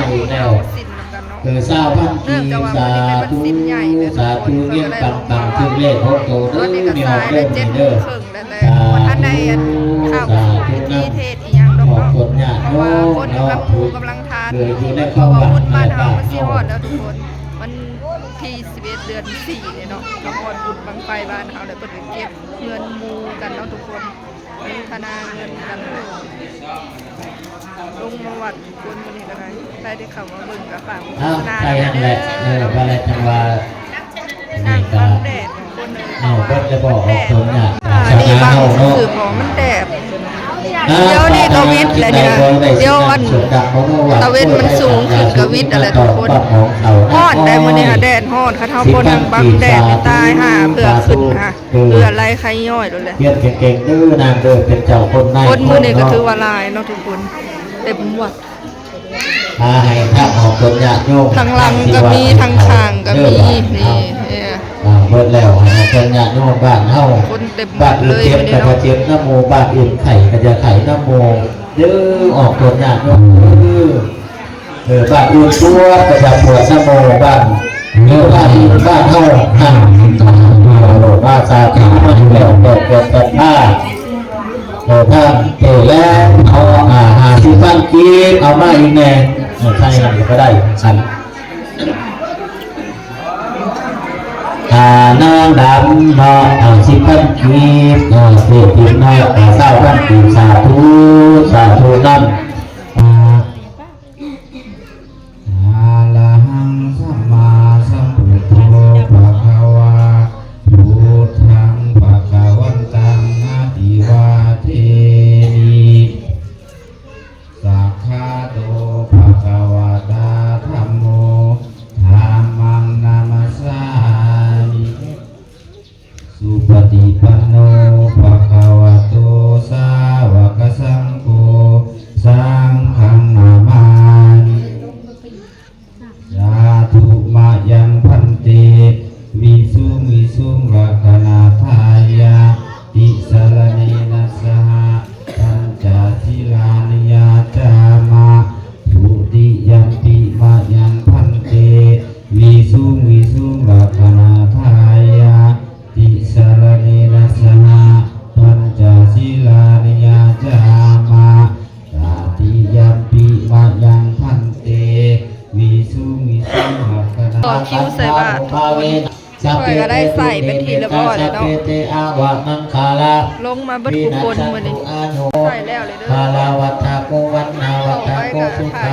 ที่เอาสินกันเนาะเศร้าพันเนื่องจากว่ามันนี่เป็นสินใหญ่เลยทุกคนก็ได้ลงมาตอนนี้ก็สายได้7 โมงครึ่งแล้วแต่ว่าท่านได้เข้าพิธีเทศอีหยังดอกเนาะเพราะว่าคนกำลังมูกำลังทานเพราะว่าบุญบ้านเฮามันสิฮอดแล้วทุกคนมันที่11 เดือน 4เนี่ยเนาะก็ฮอดบุญบังไฟบ้านเฮาแล้วเพิ่นก็เก็บเงินมูกันเนาะทุกคนธนาเงินกันลงมาวัดคนวันนี้ก็ได้เข้ามาเบิ่งกับฝั่งนาเด้อว่าอะไรจังว่านั่งบังแดดคนนึงก็จะบอกว่าคนเนี่ยนี่บางคือของมันแดดเดี๋ยวนี่ก็วิทย์แหละนี่นะเดี๋ยววันตะเวนมันสูงขึ้นก็วิทย์อะไรทุกคนฮ้อนได้มื้อนี้ค่ะแดดฮ้อนค่ะเท่าคนนั่งบังแดดไม่ตายห่าเพื่อขึ้นค่ะเพื่อไล่ไข้ย่อยโดนเลยเรียนเก่งๆดื้อนางเดินเป็นเจ้าคนนายคนมื้อนี้ก็ถือว่าหลายเนาะทุกคนเต็มวัดให้ท่านของคนญาติโยมทางหลังก็มีทางข้างก็มีนี่เบิดแล้วให้คนญาติโยมบ้านเฮาคนเต็มบ้านเลยเจ็บแต่ก็เจ็บน้ำโมบ้านอื่นไข่ก็จะไข่น้ำโมดื้อออกคนญาติโยมบ้านอื่นตัวก็จะปวดน้ำโมบ้านบ้านอื่นบ้านเฮาห่างโลดบ้านซาที่มันแล้วก็เกิดปัญหาท่านแล้วเอาที่บ้านกีบเอามาอีกแน่ใช่ก็ได้ฉันนางดำนอสิพันกีบเสียทีน้อยเศร้าพันกีบสาธุนั่นละหังสัมมาสัมพุทโธภะคะวาพุทธังภะคะวันตังอะติวาเทนิสักขะโตภะคะวะตาธัมโมธัมมังนามัสสามิสุปฏิปันโนภะคะวะโตสาวกสังโฆสังฆังนามามิสาธุมายังพันเตวิสุงลักขณาทายาติสรเนนะสหปัญจศีลานิยาจามะทุติยัมปิมายังพันเตวิสุงลักขณาทายาติสรเนนะสหปัญจศีลานิยาจามะตติยัมปิมายังพันเตวิสุงลักขณาต่อคิวใส่บาตรค่อยก็ได้ใส่เป็นทีละบ่อเลยเนาะลงมาเบิดทุกคนมื้อนี้ใส่แล้วเลยเด้อต่อไปก็ถ่าย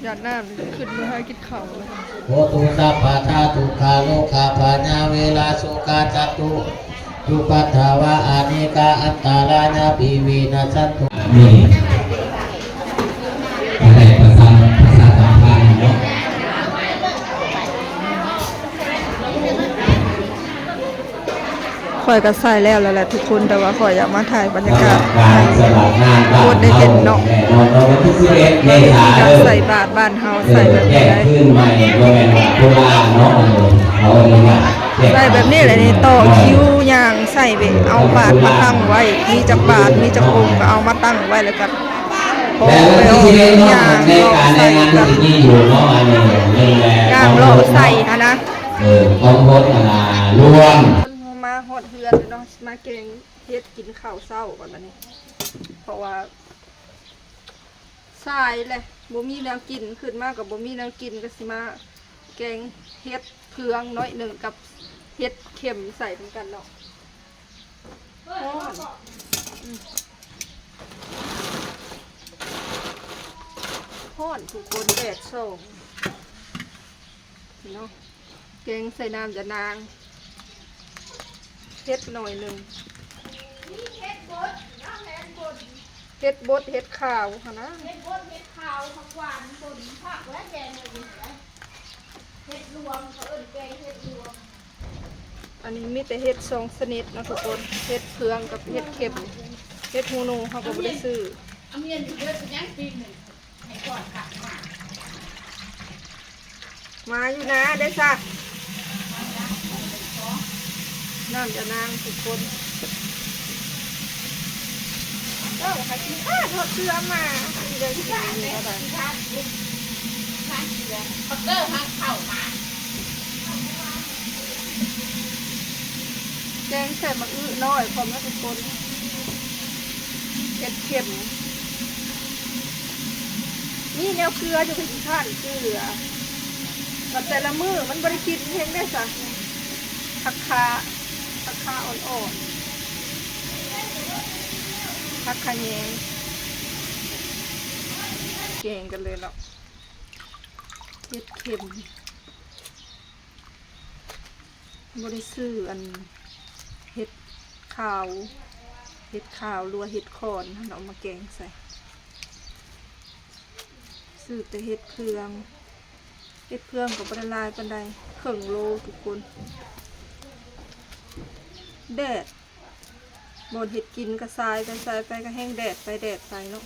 ยาดน้ำขึ้นมาให้กินข้าวเลยโหตุสัพพะทาตุคาโลคาปะญาเวลาสุกาจัตตุทุปัฏฐาวะอานิกาอัตตาลาญาปิวินัสสันตุนี่อะไรภาษาสัมพันธ์เนาะข่อยก็ใส่แล้วแหละทุกคนแต่ว่าข่อยอยากมาถ่ายบรรยากาศโคตรได้เห็นเนาะการใส่บาตรบ้านเฮาใส่แบบนี้ได้ใส่แบบนี้เลยนี่ต่อคิวย่างใส่ไปเอาบาตรมาตั้งไว้มีจักบาตรมีจักองค์ก็เอามาตั้งไว้แล้วกันพอไปเอาย่างใส่กันย่างโลใส่ฮะนะต้องพดรวมมาหดเฮือนเนาะมาเกงเฮ็ดกินข้าวเช้าก่อนบัดนี้เพราะว่าสายเลยบ่มีแนวกินขึ้นมากับบ่มีแนวกินก็สิมาแกงเฮ็ดเพืองน้อยหนึ่งกับเฮ็ดเข็มใส่เป็นกันเนาะฮ้อนทุกคนแดดส่งเนาะแกงใส่น้ำจะนางเฮ็ดหน่อยหนึ่งเฮ็ดบดเฮ็ดข้าวค่ะนะเฮ็ดบดเฮ็ดข้าวผักหวานต้นผักและแกงเลยเฮ็ดรวมเขาเอิ้นแกงเฮ็ดรวมอันนี้มีแต่เฮ็ด2ชนิดนะทุกคนเฮ็ดเพืองกับเฮ็ดเข็มเฮ็ดฮูนูเขาก็บ่ได้ซื้อมาอยู่นะได้ซะน้ำจะนางทุกคน ว่าค่ะกินข้าวทอดเสื้อมาเดินข้าวเลยค่ะ พักเตอร์พักเข่ามา แกงใส่มะอื้อน้อยพร้อมแล้วทุกคนเผ็ดเค็มนี่แนวเกลืออยู่ที่ข้านเกลือกับแต่ละมือมันบริกินเพียงได้สักผักคาอ่อนๆผักขะแยงแกงกันเลยเนาะเผ็ดเค็มบริซื้ออันเห็ดขาวรัวเห็ดคอนเอามาแกงใส่ซื้อแต่เห็ดเพืองกับบละลายปันใดครึ่งโลทุกคนแดดบนเห็ดกินกระซายไปก็แห้งแดดไปเนาะ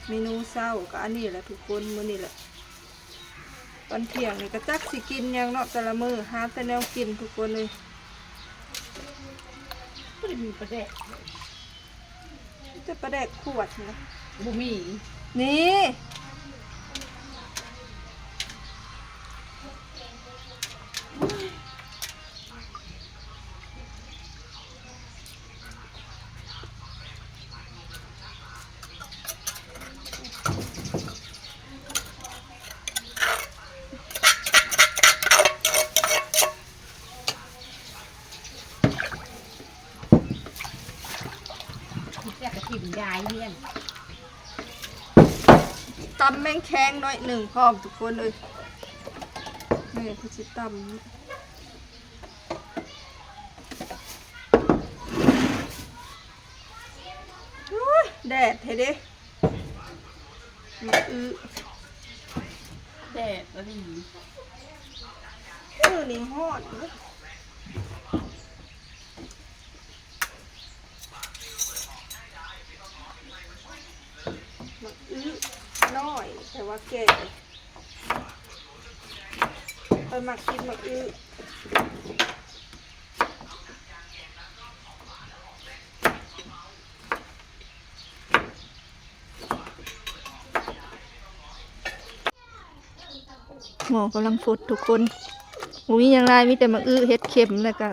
เมนูเช้าก็อันนี้แหละทุกคนมื้อนี้แหละตอนเที่ยงนี่ก็จักสิกินยังเนาะแต่ละมื้อหาแต่แนวกินทุกคนเลย ก็ได้มีประเด็น จะประแดกขวดนะ บุมี นี่อยากจะถิ่มยายเฮียน ตำแมงแข้งหน่อยหนึ่งพร้อมทุกคนเลยนี่คือจิตำอุ๊ยแดดเฮ้เด้มาแดดแล้วนี่ นี่ฮอดเว้ยมาน้อยแต่ว่าแก่ไปมากินมาหมอกำลังฟดทุกคนมีอย่างไรมีแต่มะเห็ดเค็มแล้วก็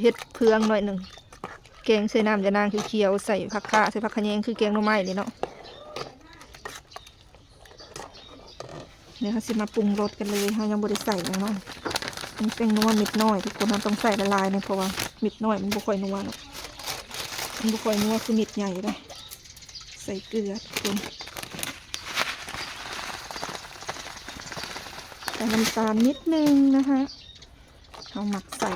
เห็ดเพืองหน่อยหนึ่งแกงใส่น้ำจะนางเขียวๆใส่ผักข่าใส่ผักขะแยงคือแกงหน่อไม้เลยเนาะเดี๋ยวเขาสิมาปรุงรสกันเลยเขายังบริใส่เลยเนาะมันเป็นนัวมิดน้อยทุกคนเราต้องใส่ละลายเนี่ยเพราะว่ามิดน้อยมันบุค่อยนัวเนาะมันบุค่อยนัวคือมิดใหญ่เลยใส่เกลือทุกคนใส่น้ำตาลนิดนึงนะคะเอาหมักใส่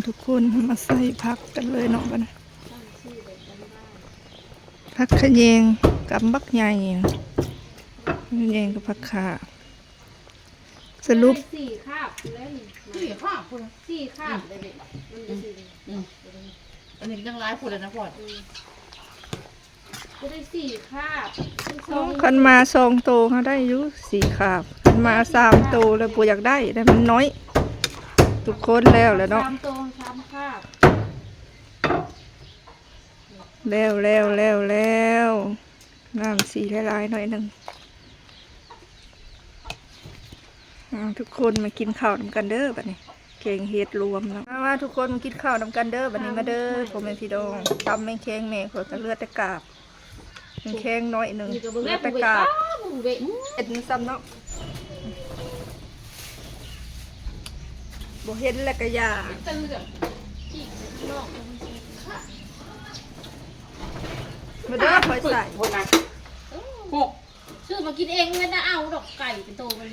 ทุกคนมาใส่ผักกันเลยเนาะบ้านะผักขะแยงกับบักใหญ่ขะแยงกับผักขาสรุป สี่คาบเลยสี่คาบคุณสี่คาบเลยเนี่ยอันนี้ยังร้ายคุณเลยนะพอดก็ได้สี่คาบ คันมา2 โตเขาได้อยู่4 ขาบคันมา3 โตแล้วปูอยากได้แต่มันน้อยทุกคนแล้วเนาะ 3 ตัว 3 คาบ แล้วน้ำสีละลายหน่อยหนึ่งทุกคนมากินข้าวนำกันเด้อบัดนี้แกงเห็ดรวมแล้วมาทุกคนมากินข้าวนำกันเด้อบัดนี้มาเด้อผมเป็นพี่ดองตำแมงแข้งแม่ขอจะเลือดตะกาบแมงแข้งน้อยหนึ่งเลือดตะกาบเอ็ดซ้ำเนาะบ่เห็นแล้วก็ยามาเด้อคอยใส่ ซื้อมากินเองไม่ได้เอาดอกไก่เป็นตัวมัน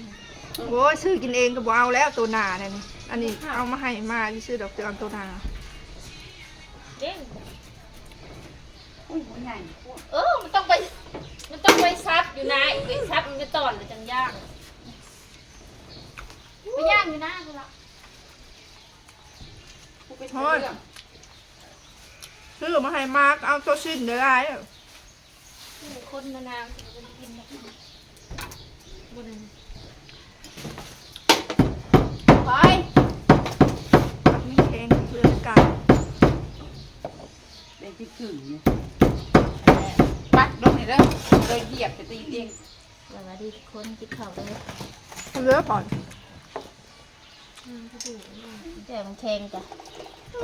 โอ้ยซื้อกินเองก็บ่เอาแล้วตัวหนาเนี่ยนี่อันนี้เอามาให้มาที่ซื้อดอกเตือนตัวหนา เด้งมันต้องไปซับอยู่นะอีกไปซับมันจะตอนหรือจังยากไปย่า อยู่นะคุณละกูเป็น โอ้ยซื้อมาให้มากเอาตัวชิ้นเดี๋ยวได้ คนนานๆจะกินนะบุญ ไปมีแข้งเลือดกาบ ได้ที่กึ่งเนี่ยปัดลงนี่เด้อเลยเหยียบไปตีเอง สวัสดีทุกคนกินข้าวเลย เลือดผ่อน เดี๋ยวมันแข็งจ้ะ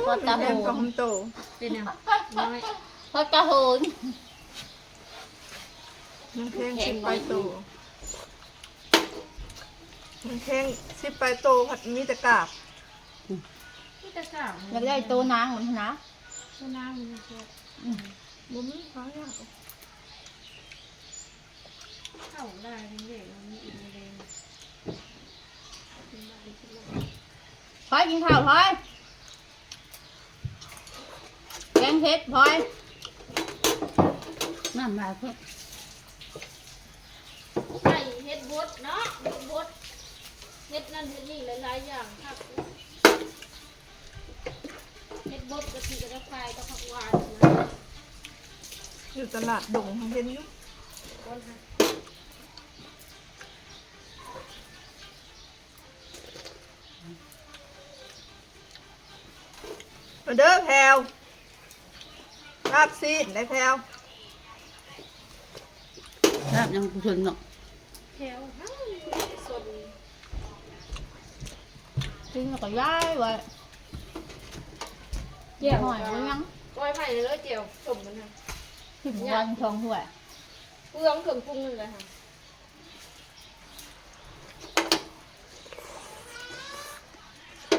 พอ มี ตา แข้ง โห กับ น หอมโต เป็นยังน้อยพอตาโหน มันแข้งสิบปลายโตมันแข้งสิบปลายโตผัดมีแต่กาบ ที่ตะกร้า อยากได้ตัวนางเหมือนนะ ตัวน้ำมันแค่ บุ้มเขาอยาก เข้าได้เป็นเด็กมันมีอินเดีย พลอยกินข้าวพลอยแกงเผ็ดพลอย น้ำลายเพิ่ม ใส่เฮ็ดบดเนาะบดเฮ็ดนั่นเฮ็ดนี่หลายๆอย่างครับเฮ็ดบดกะทิกระไฟก็ผักหวานนะ อยู่ตลาดดงทางเห็นอยู่ คนหา มาเด้อแพรวลาบซีนได้แพรว ครับยังผู้ชนเนาะ แถวห้างสน กินแล้วก็ย้ายไว้ เจียว หอยไว้ยัง ก้อยไผ่เลยเจียวสมมันนะ ถึงวันทองถ้วย เปลืองเครื่องปรุงเลยค่ะ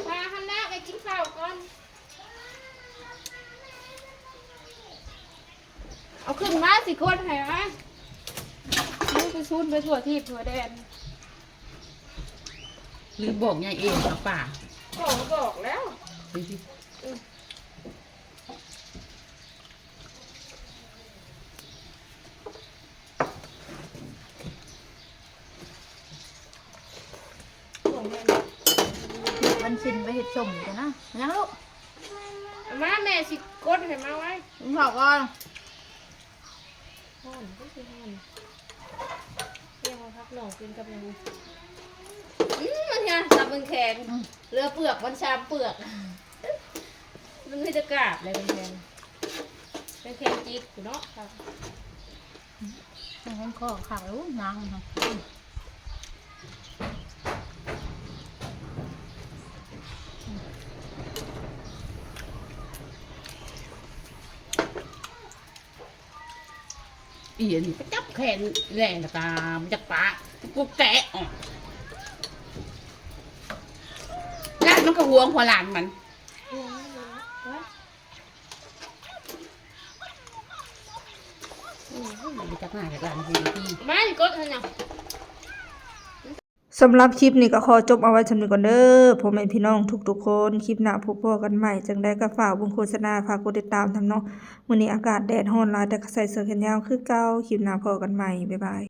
พาฮันนะไปกินข้าวก่อน เอาขึ้นมาสิคนให้มานี่ไปซูนไปถั่วทีบถั่วแดน หรือบอกยายเองเอาป่า บอกแล้ว ไปสิ มันชินไปเห็ดสมกันนะยังลูก เอามาแม่สิกดให้มาไว้ กินข้าวก่อน ห่อนก็คือห่อนเรียกมาพักหน่องกินกับยังมันไงตับมันแข็งเรือเปลือกมันชามเปลือกมันไม่จะกราบเลยเป็นแข็งเป็นแข็งจี๊ดอยู่เนาะครับ มันข้อขาวนางนะ อีอันนี้ไปจับแขนแรงตามจากป่ากูแกะออกลานมันก็ห่วงหัวหลานมันไปจับหน้าจากหลานทีที มาสิกดให้หน่อย สำหรับคลิปนี้ก็ขอจบเอาไว้สำหรับก่อนเด้อพ่อแม่พี่น้องทุกๆคนคลิปหน้าพบกันใหม่จังได้ก็ฝากเบิ่งโฆษณาฝากกดติดตามทำเนาะมื้อนี้อากาศแดดร้อนหลายแต่ก็ใส่เสื้อแขนยาวคือเก่าคลิปหน้าพอกันใหม่บ๊ายบาย